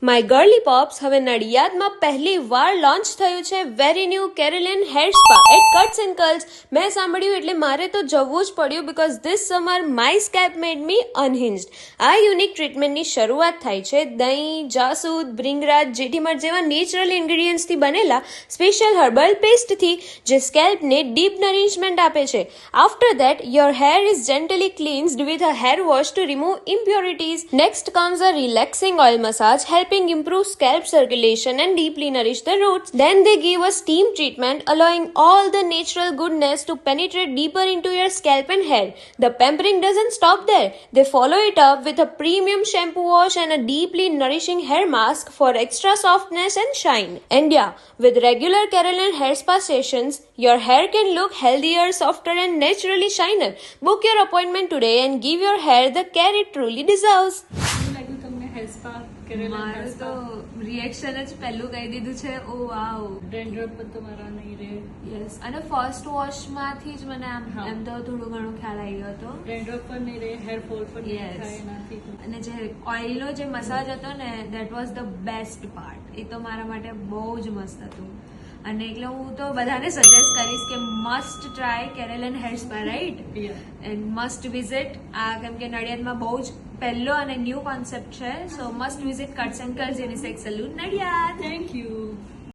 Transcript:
My ગર્લી pops હવે નડિયાદમાં પહેલી વાર લોન્ચ થયું છે very new Keralian hair spa at Cuts and Curls. મેં સાંભળ્યું એટલે મારે તો જવું જ પડ્યું because this summer my scalp made me unhinged. આ યુનિક ટ્રીટમેન્ટની શરૂઆત થાય છે દહીં, જાસૂદ, ભૃંગરાજ, જેઠીમધ જેવા નેચરલ ઇન્ગ્રીડિયન્ટ્સથી બનેલા સ્પેશિયલ હર્બલ પેસ્ટથી જે સ્કેલ્પને ડીપ નરિશમેન્ટ આપે છે. After that your hair is gently cleansed with a hair wash to remove impurities. Next comes a relaxing oil massage helping improve scalp circulation and deeply nourish the roots. Then they give a steam treatment allowing all the natural goodness to penetrate deeper into your scalp and hair. The pampering doesn't stop there. They follow it up with a premium shampoo wash and a deeply nourishing hair mask for extra softness and shine. And yeah, with regular Carolyn hair spa sessions, your hair can look healthier, softer and naturally shiner. Book your appointment today and give your hair the care it truly deserves. મારું તો reaction જ પહેલું કહી દીધું છે. ઓ વાવ, dandruff પણ તમારા નહીં રહે. યસ, અને ફર્સ્ટ વોશમાંથી જ મને એમ તો થોડું ઘણું ખ્યાલ આવી ગયો હતો. ડેન્ડ્રફ પણ નહીં રહે, હેર ફોલ પણ નહીં Yes. થાય એનાથી. અને જે ઓઇલનો જે મસાજ હતો ને, that was the best part. એ તો મારા માટે બહુ જ મસ્ત હતું. અને એટલે હું તો બધાને સજેસ્ટ કરીશ કે must try Keralian hair spa, right? And must visit આ, કેમ કે નડિયાદમાં બહુ જ પહેલો અને ન્યૂ કોન્સેપ્ટ છે. So must visit Cuts and Curls unisex salon Nadiad. Thank you.